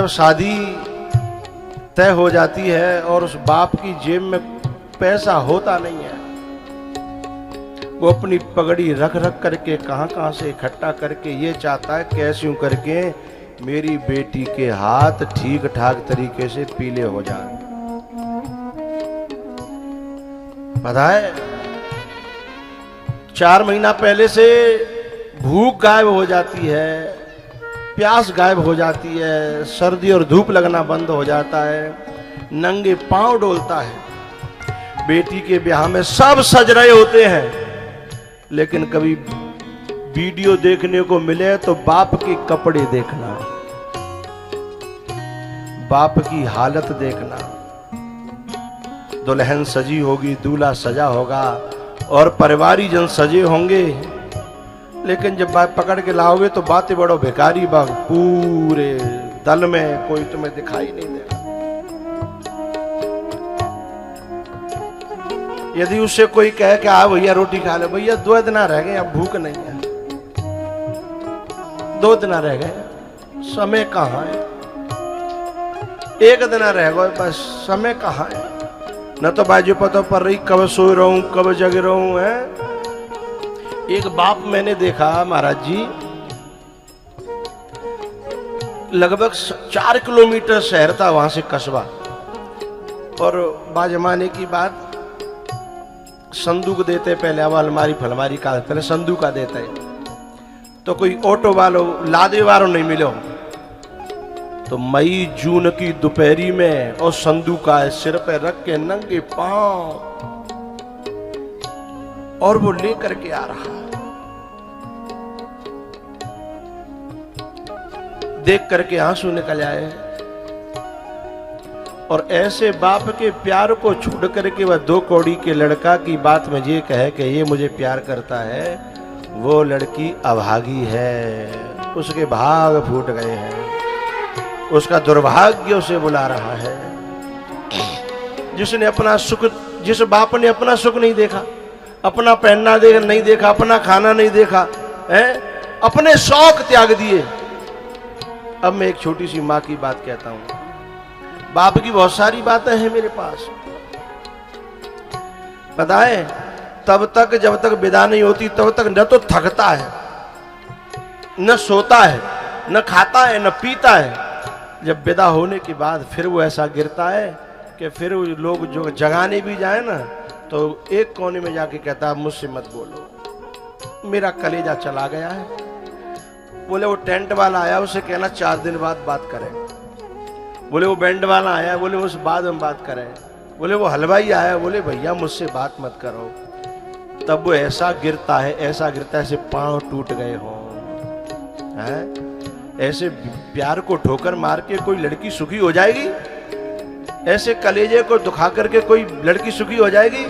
जब शादी तय हो जाती है और उस बाप की जेब में पैसा होता नहीं है, वो अपनी पगड़ी रख रख करके कहां से इकट्ठा करके ये चाहता है कैसे यूं करके मेरी बेटी के हाथ ठीक ठाक तरीके से पीले हो जाए। पता है 4 महीना पहले से भूख गायब हो जाती है, प्यास गायब हो जाती है, सर्दी और धूप लगना बंद हो जाता है, नंगे पांव डोलता है। बेटी के ब्याह में सब सज रहे होते हैं, लेकिन कभी वीडियो देखने को मिले तो बाप के कपड़े देखना, बाप की हालत देखना। दुल्हन सजी होगी, दूल्हा सजा होगा और परिवारीजन सजे होंगे, लेकिन जब बात पकड़ के लाओगे तो बातें बड़ो भिखारी बाग, पूरे दल में कोई तुम्हें दिखाई नहीं देगा। यदि उससे कोई कहे कि आ भैया रोटी खा ले, भैया 2 दिन रह गए, अब भूख नहीं है, 2 दिन रह गए, समय कहाँ है, 1 दिन रह गए, बस समय कहाँ है। न तो बाजू पता पर रही कब सो रहा हूं कब जग रहा हूं है। एक बाप मैंने देखा महाराज जी, लगभग 4 किलोमीटर शहर था वहां से कस्बा, और बाजमाने की बात संदूक देते पहले, अब अलमारी फलमारी का पहले संदूका देते है, तो कोई ऑटो वालों लादे वालों नहीं मिलो, तो मई जून की दोपहरी में और संदूका सिर पे रख के नंगे पांव, और वो लेकर के आ रहा। देख करके आंसू निकल आए, और ऐसे बाप के प्यार को छोड़ करके वह 2 कौड़ी के लड़का की बात में ये कहे कि ये मुझे प्यार करता है, वो लड़की अभागी है, उसके भाग फूट गए हैं, उसका दुर्भाग्य उसे बुला रहा है। जिसने अपना सुख, जिस बाप ने अपना सुख नहीं देखा, अपना पहनना नहीं देखा, अपना खाना नहीं देखा है, अपने शौक त्याग दिए। अब मैं एक छोटी सी माँ की बात कहता हूं, बाप की बहुत सारी बातें हैं मेरे पास, पता है, तब तक जब तक विदा नहीं होती तब तक न तो थकता है, न सोता है, न खाता है, न पीता है। जब विदा होने के बाद फिर वो ऐसा गिरता है कि फिर लोग जो जगाने भी जाए ना, तो एक कोने में जाके कहता है मुझसे मत बोलो, मेरा कलेजा चला गया है। बोले वो टेंट वाला आया, उसे कहना 4 दिन बाद बात करें। बोले वो बैंड वाला आया, बोले उस बाद हम बात करें। बोले वो हलवाई आया, बोले भैया मुझसे बात मत करो। तब वो ऐसा गिरता है, ऐसा गिरता है, ऐसे पांव टूट गए हों। ऐसे प्यार को ठोकर मार के कोई लड़की सुखी हो जाएगी? ऐसे कलेजे को दुखा करके कोई लड़की सुखी हो जाएगी?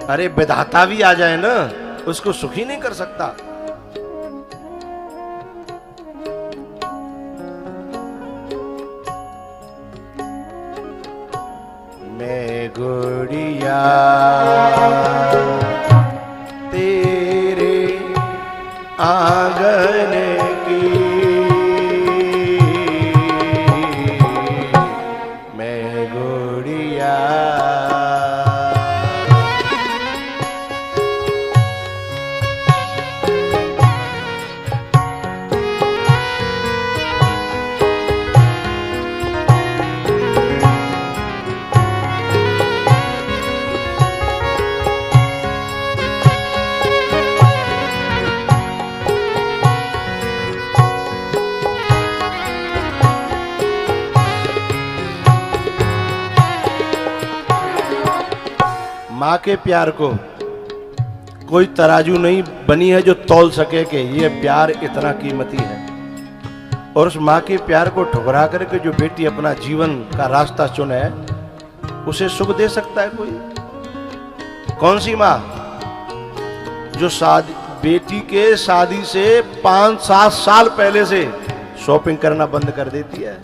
अरे विधाता भी आ जाए ना, उसको सुखी नहीं कर सकता। मैं गुड़िया तेरे आंगन की, मैं गुड़िया माँ के प्यार को कोई तराजू नहीं बनी है जो तौल सके कि ये प्यार इतना कीमती है। और उस माँ के प्यार को ठुकरा करके जो बेटी अपना जीवन का रास्ता चुने, उसे सुख दे सकता है कोई? कौन सी माँ जो शादी, बेटी के शादी से 5-7 साल पहले से शॉपिंग करना बंद कर देती है?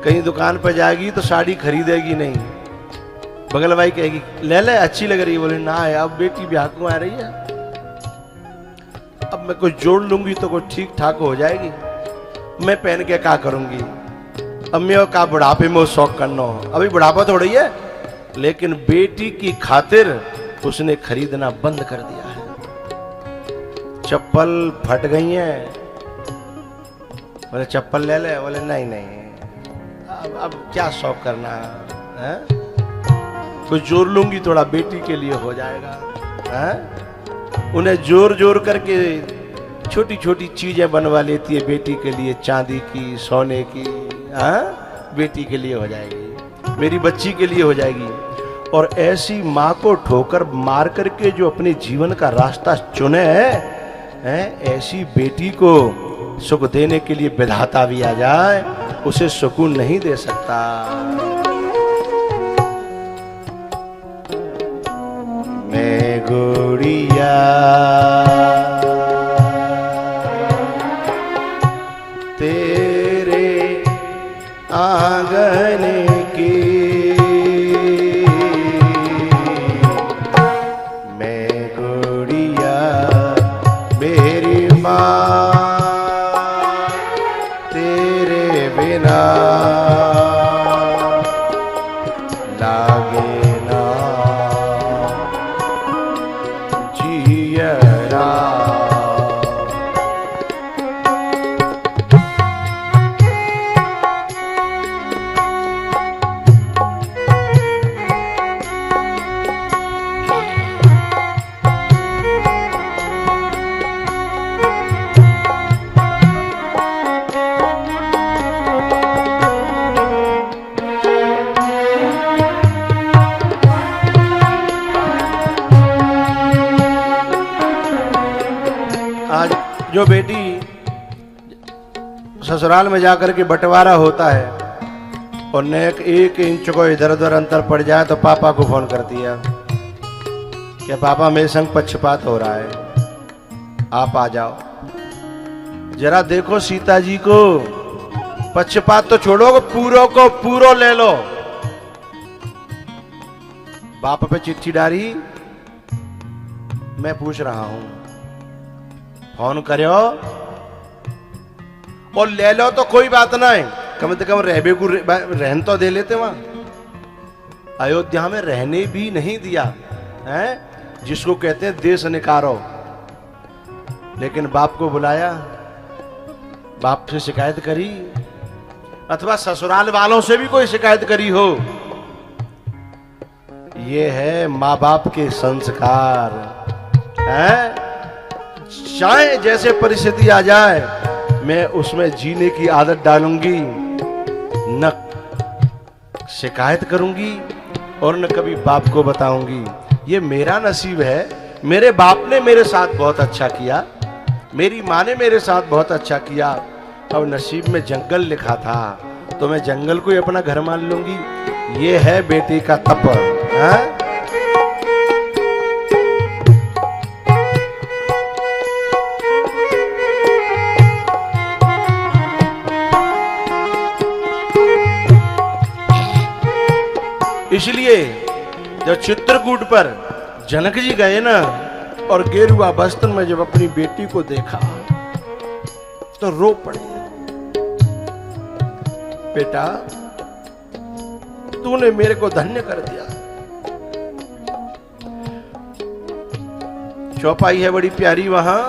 कहीं दुकान पर जाएगी तो साड़ी खरीदेगी नहीं, बगल भाई कहेगी ले ले अच्छी लग रही है, बोले ना है अब बेटी ब्याह को आ रही है, अब मैं कुछ जोड़ लूंगी तो कुछ ठीक ठाक हो जाएगी। मैं पहन के क्या करूंगी, अब मैं का बुढ़ापे में शौक करना हो, अभी बुढ़ापा थोड़ी है। लेकिन बेटी की खातिर उसने खरीदना बंद कर दिया है। चप्पल फट गई है, बोले चप्पल ले ले, बोले नहीं नहीं अब क्या शौक करना है, कुछ जोर लूंगी थोड़ा बेटी के लिए हो जाएगा है? उन्हें जोर जोर करके छोटी छोटी चीजें बनवा लेती है बेटी के लिए, चांदी की, सोने की, बेटी के लिए हो जाएगी, मेरी बच्ची के लिए हो जाएगी। और ऐसी माँ को ठोकर मार करके जो अपने जीवन का रास्ता चुने है, ऐसी बेटी को सुख देने के लिए विधाता भी आ जाए, उसे सुकून नहीं दे सकता। मैं गुड़िया तेरे आंगन की, मैं गुड़िया मेरी माँ तेरे बिना लागे ना जियरा। आज जो बेटी ससुराल में जाकर के बंटवारा होता है और नेक 1 इंच को इधर उधर अंतर पड़ जाए तो पापा को फोन कर दिया कि पापा मेरे संग पक्षपात हो रहा है, आप आ जाओ जरा देखो सीता जी को। पक्षपात तो छोड़ो, पूरो को पूरो ले लो। बाप पे चिट्ठी डाली, मैं पूछ रहा हूं, फोन करो और ले लो तो कोई बात ना है, कम से कम रहबे को रहन तो दे लेते। वहां अयोध्या में रहने भी नहीं दिया है, जिसको कहते हैं देश निकारो। लेकिन बाप को बुलाया, बाप से शिकायत करी, अथवा ससुराल वालों से भी कोई शिकायत करी हो। ये है माँ बाप के संस्कार है। चाहे जैसे परिस्थिति आ जाए, मैं उसमें जीने की आदत डालूंगी, न शिकायत करूंगी और न कभी बाप को बताऊंगी। ये मेरा नसीब है, मेरे बाप ने मेरे साथ बहुत अच्छा किया, मेरी माँ ने मेरे साथ बहुत अच्छा किया। अब नसीब में जंगल लिखा था तो मैं जंगल को ही अपना घर मान लूंगी। ये है बेटी का तप है? इसलिए जब चित्रकूट पर जनक जी गए ना और गेरुआ वस्त्र में जब अपनी बेटी को देखा तो रो पड़े। बेटा तूने मेरे को धन्य कर दिया। चौपाई है बड़ी प्यारी वहां,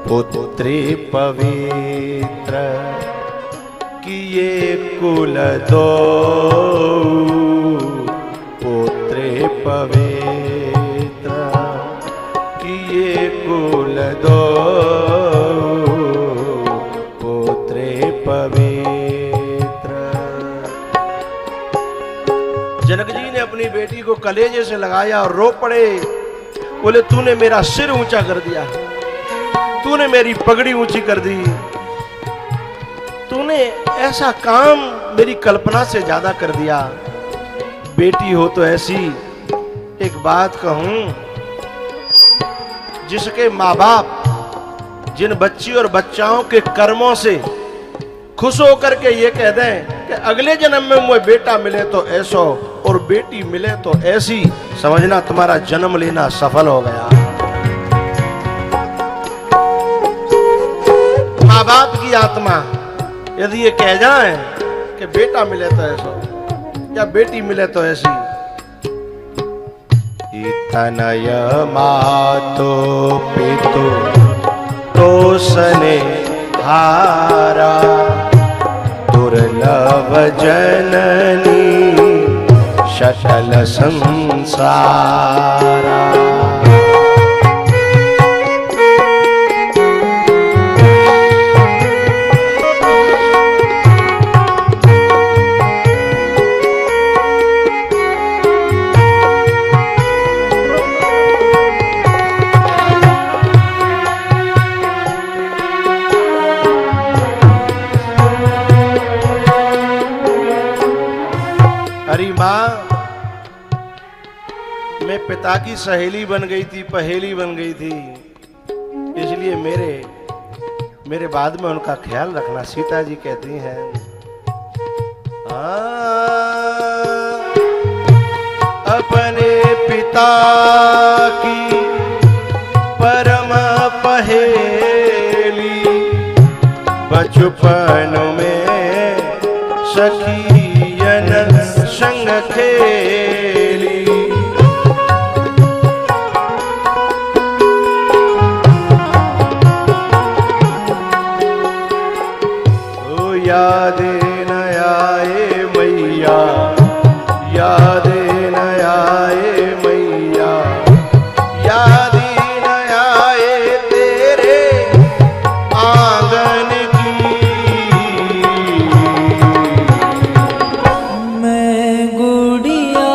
पुत्री पवित्र किए कुल दो, पुत्री पवित्र किए कुल दो, पुत्री पवित्र। जनक जी ने अपनी बेटी को कलेजे से लगाया और रो पड़े। बोले तूने मेरा सिर ऊंचा कर दिया, तूने मेरी पगड़ी ऊंची कर दी, तूने ऐसा काम मेरी कल्पना से ज्यादा कर दिया। बेटी हो तो ऐसी। एक बात कहूं, जिसके माँ बाप जिन बच्ची और बच्चाओं के कर्मों से खुश होकर के ये कह दें कि अगले जन्म में मुझे बेटा मिले तो ऐसो और बेटी मिले तो ऐसी, समझना तुम्हारा जन्म लेना सफल हो गया। की आत्मा यदि ये कह जाए कि बेटा मिले तो ऐसा या बेटी मिले तो ऐसी, तनय मातो पितु तो सने हारा, दुर्लभ जननी शकल संसारा। हरी माँ, मैं पिता की सहेली बन गई थी, पहेली बन गई थी, इसलिए मेरे बाद में उनका ख्याल रखना। सीता जी कहती हैं, अपने पिता की परम पहेली, बचपन में सखियन संग खेली, ओ याद न आए मैया, याद न आए मैया, याद न आए तेरे आंगन की। मैं गुड़िया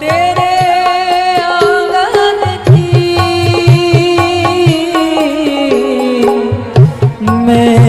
तेरे आंगन की, मैं